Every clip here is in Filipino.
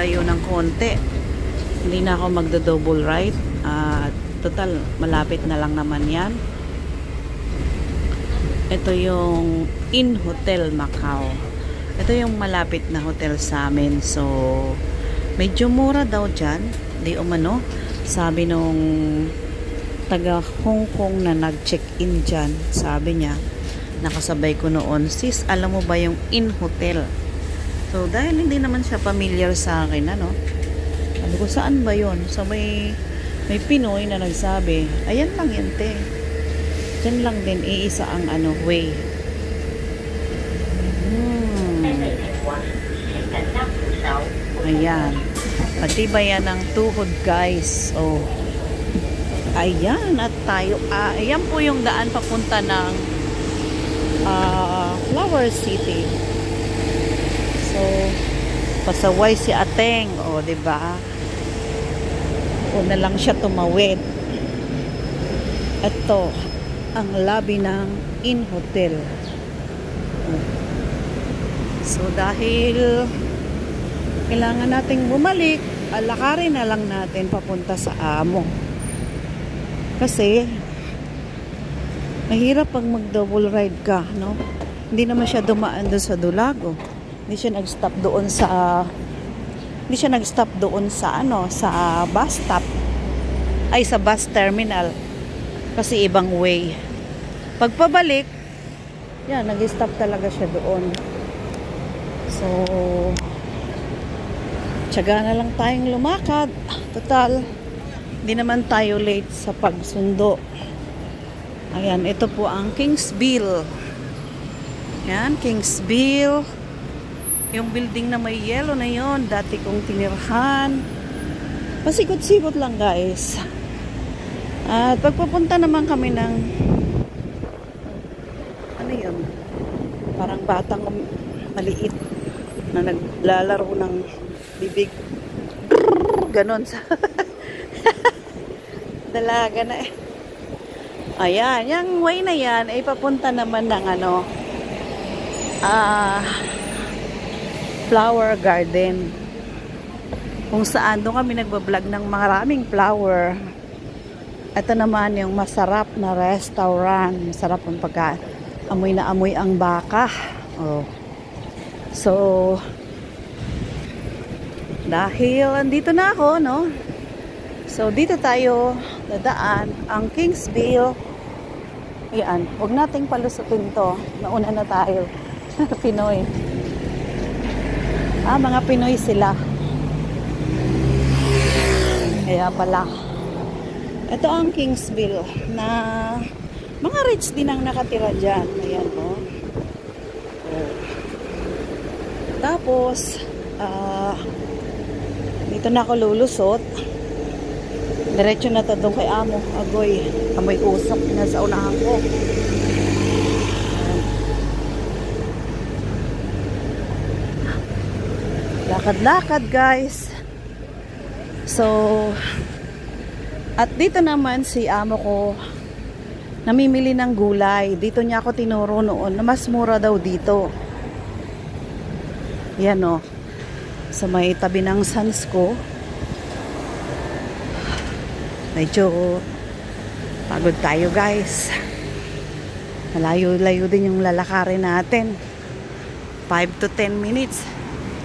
lalayo ng konti. Hindi na ako magdo-double ride. Total, malapit na lang naman yan. Ito yung In Hotel Macau. Ito yung malapit na hotel sa amin. So, medyo mura daw dyan. Di umano. Sabi nung taga Hong Kong na nag-check-in dyan. Sabi niya, nakasabay ko noon, sis, alam mo ba yung In Hotel? So, dahil hindi naman siya familiar sa akin, ano? Sabi ko, saan ba yun? So, may Pinoy na nagsabi, ayan lang yan, te. Diyan lang din, iisa ang way. Ayan. Matibay yan ng tuhod, guys. Oh. Ayan, at tayo. Ayan po yung daan papunta ng Flower City. So, pasaway si Ateng. O, diba? Una lang siya tumawid. Ito, ang lobby ng In Hotel. So, dahil kailangan nating bumalik, alakarin na lang natin papunta sa amo. Kasi, mahirap pag mag-double ride ka, no? Hindi naman siya dumaan doon sa Dulago. Hindi siya nag-stop doon sa sa bus stop. Ay, sa bus terminal. Kasi ibang way. Pagpabalik, yan, nag-stop talaga siya doon. So, tiyaga na lang tayong lumakad. Total, hindi naman tayo late sa pagsundo. Ayan, ito po ang Kingsville. Yan, Kingsville. Yung building na may yellow na yon, dati kong tinirhan. Pasikot-sikot lang, guys. At pagpupunta naman kami ng ano yun? Parang batang maliit na naglalaro ng bibig. Ganon sa dalaga na eh. Ayan, yung way na yan ay papunta naman ng flower garden. Kung saan doon kami nagbablog ng maraming flower. Ito naman yung masarap na restaurant. Masarap ang pagkain. Amoy na amoy ang baka. Oh. So, dahil andito na ako, no? So, dito tayo dadaan ang Kingsville. Ayan, huwag nating palusutin to. Nauna na tayo. Pinoy. Mga Pinoy sila. Kaya pala. Ito ang Kingsville na mga rich din ang nakatira dyan. Ayan, no? Oh. Tapos, dito na ako lulusot. Diretso na to doon kay amo. Agoy, amoy usok na sa unahan ko. Lakad-lakad, guys. So, at dito naman si amo ko namimili ng gulay. Dito niya ako tinuro noon na mas mura daw dito. Yan, o. Sa may tabi ng sans ko. Medyo pagod tayo, guys. Malayo-layo din yung lalakarin natin. 5 to 10 minutes.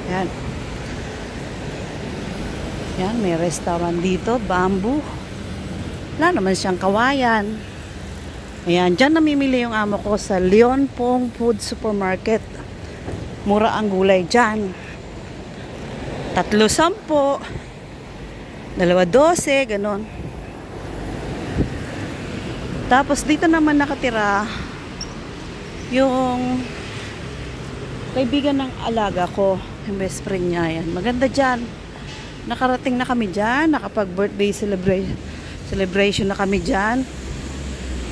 Yan. Yan, may restaurant dito. Bamboo. Wala naman siyang kawayan. Ayan, dyan namimili yung amo ko sa Leon Pong Food Supermarket. Mura ang gulay dyan. 3.10, 2.12, ganon. Tapos dito naman nakatira yung kaibigan ng alaga ko, yung best friend niya. Yan, maganda dyan. Nakarating na kami dyan, nakapag-birthday celebration na kami dyan.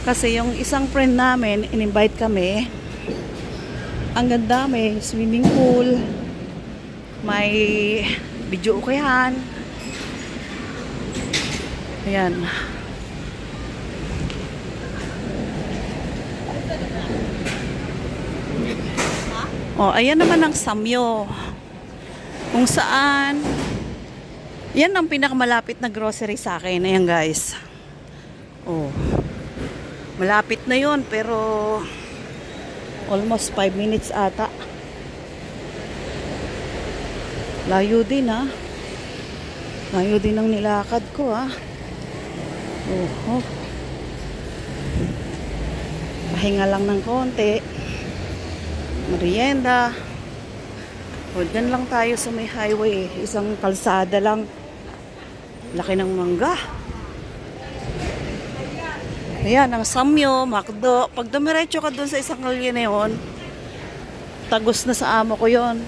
Kasi yung isang friend namin, in-invite kami. Ang ganda, may swimming pool, may video okayan. Ayan. Oh, ayan naman ang Samyo. Kung saan, yan ang pinakamalapit na grocery sa akin. Ayan guys. Oh. Malapit na yon pero almost 5 minutes ata. Layo din ha. Layo din ang nilakad ko ha. Oh. Pahinga lang ng konti. Merienda. O, dyan lang tayo sa may highway. Isang kalsada lang. Laki ng mangga. Ayan, ang Samyo, Macdo. Pag dumiretso ka dun sa isang kalye na yun, tagos na sa amo ko yon.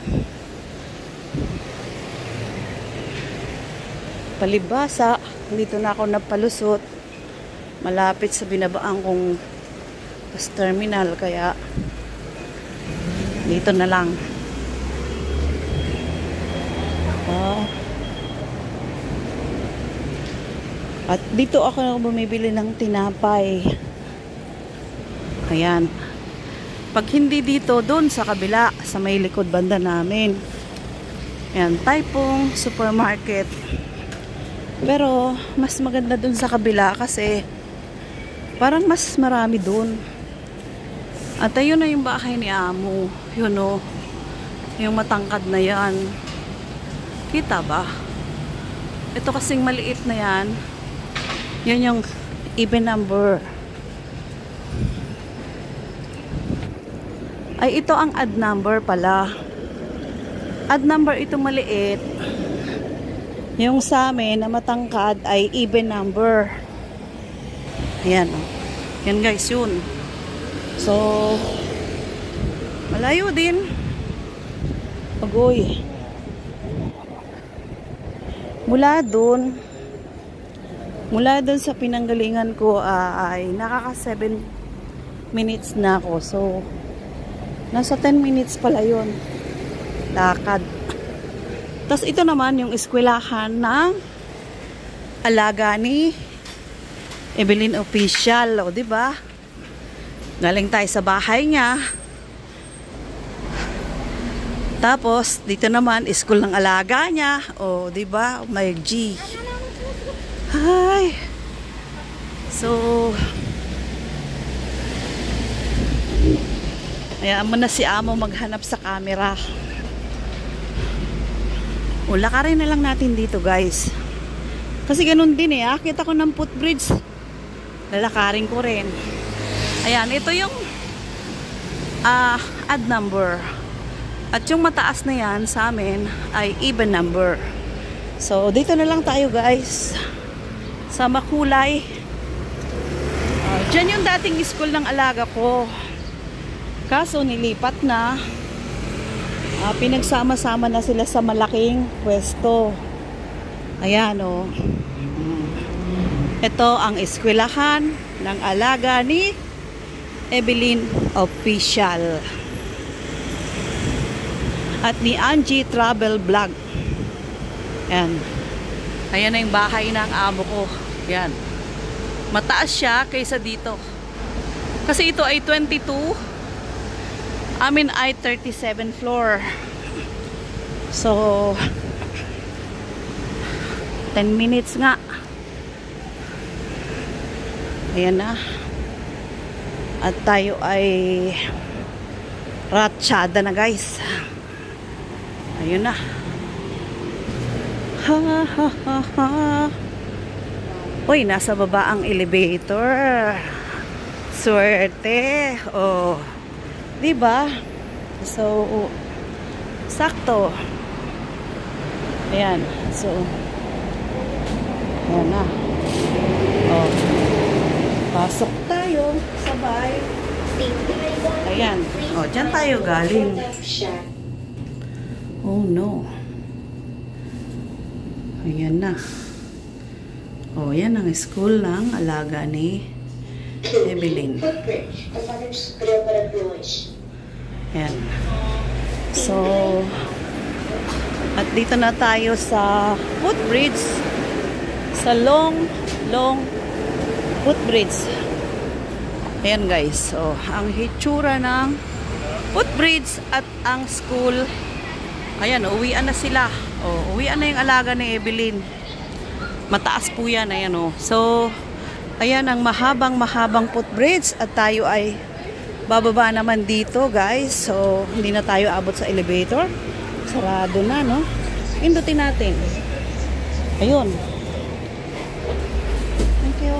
Palibasa. Dito na ako napalusot. Malapit sa binabaan kong bus terminal. Kaya, dito na lang. At dito ako bumibili ng tinapay. Ayan. Pag hindi dito, doon sa kabila, sa may likod banda namin. Ayan, Taipong Supermarket. Pero, mas maganda doon sa kabila kasi parang mas marami doon. At ayun na yung bahay ni Amo. Yun o. Yung matangkad na yan. Kita ba? Ito kasing maliit na yan. Yan yung even number. Ay, ito ang odd number pala. Odd number ito maliit. Yung sa amin na matangkad ay even number. Ayan. Yan guys, yun. So, malayo din. Agoy. Mula dun sa pinanggalingan ko ay nakaka 7 minutes na ako. So, nasa 10 minutes pala yun. Lakad. Tapos ito naman yung eskwelahan ng alaga ni Evelyn Official. O, diba? Galing tayo sa bahay niya. Tapos, dito naman, school ng alaga niya. O, diba? May G. Hi! So, hayaan mo na si Amo maghanap sa camera. O, lakarin na lang natin dito, guys. Kasi ganun din eh. Akit ako ng footbridge. Lalakarin ko rin. Ayan, ito yung odd number. At yung mataas na yan sa amin ay even number. So, dito na lang tayo guys. Sa Makulay. Diyan yung dating school ng alaga ko. Kaso nilipat na. Pinagsama-sama na sila sa malaking pwesto. Ayan o. Ito ang eskwelahan ng alaga ni Evelyn Official. At ni Angie Travel Vlog. Ayan. Ayan na yung bahay ng amo ko. Ayan. Mataas siya kaysa dito. Kasi ito ay 22. Amin ay 37 floor. So, 10 minutes nga. Ayan na. At tayo ay ratsyada na guys. Ayun na. Ha ha ha ha. Uy, nasa baba ang elevator. Swerte. Oh. 'Di ba? So sakto. Ayan. So ayan na. Oh. Pasok tayo. Sabay. Ayan. Oh, dyan tayo galing. Oh no. Ayan na. Oh, yan ang school ng alaga ni Evelyn. Ayan. So, at dito na tayo sa footbridge. Sa long footbridge. Ayan guys. So, ang hitsura ng footbridge at ang school Ayan, uwian na sila. Oh, uwian na yung alaga ni Evelyn. Mataas po yan, ayan oh. So, ayan ang mahabang footbridge at tayo ay bababa naman dito, guys. So, hindi na tayo abot sa elevator. Sarado na, no? Pindutin natin. Ayun. Thank you.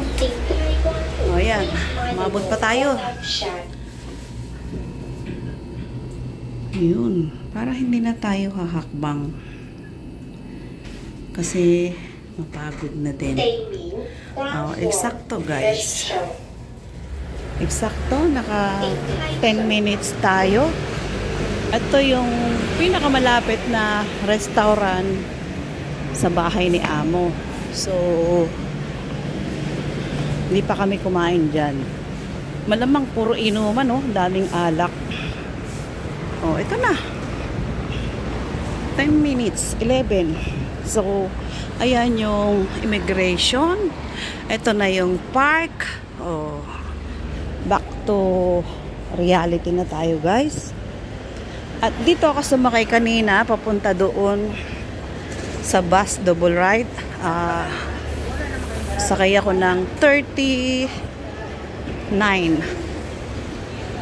O, ayan. Umabot pa tayo. Ayun. Para hindi na tayo hahakbang. Kasi mapagod na din. Oh, eksakto, guys. Eksakto. Naka 10 minutes tayo. Ito yung pinakamalapit na restaurant sa bahay ni Amo. So, hindi pa kami kumain dyan. Malamang puro inuman, no? Daming alak. Oh, ito na. 10 minutes, 11. So, ayan yung immigration. Ito na yung park. Oh, back to reality na tayo, guys. At dito ako sumakay kanina, papunta doon sa bus double ride. Sakay ako ng 39.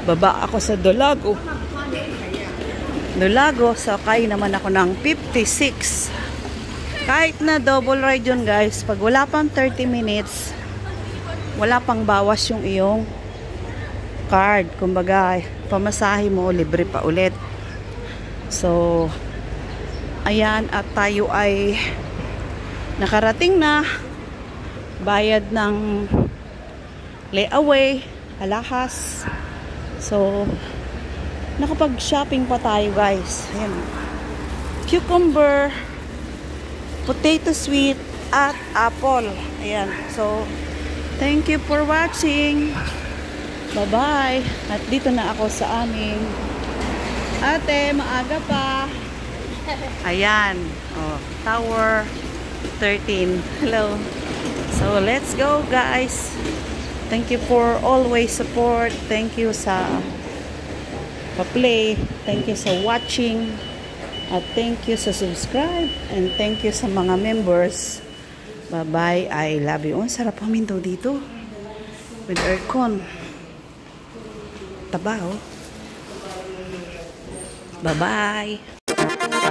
Baba ako sa Dolago. Sakay naman ako ng 56. Kahit na double ride yun, guys, pag wala pang 30 minutes, wala pang bawas yung iyong card. Kumbaga, pamasahe mo, libre pa ulit. So, ayan, at tayo ay nakarating na. Bayad ng layaway, alahas. So, nakapag-shopping pa tayo, guys. Ayan. Cucumber, potato sweet, at apple. Ayan. So, thank you for watching. Bye-bye. At dito na ako sa aming ate, maaga pa. Ayan. Oh, Tower 13. Hello. So, let's go, guys. Thank you for always support. Thank you sa pa-play. Thank you sa watching. At thank you sa subscribe. And thank you sa mga members. Bye-bye. I love you. Ang sarap paminto dito. With aircon. Taba, oh. Bye-bye.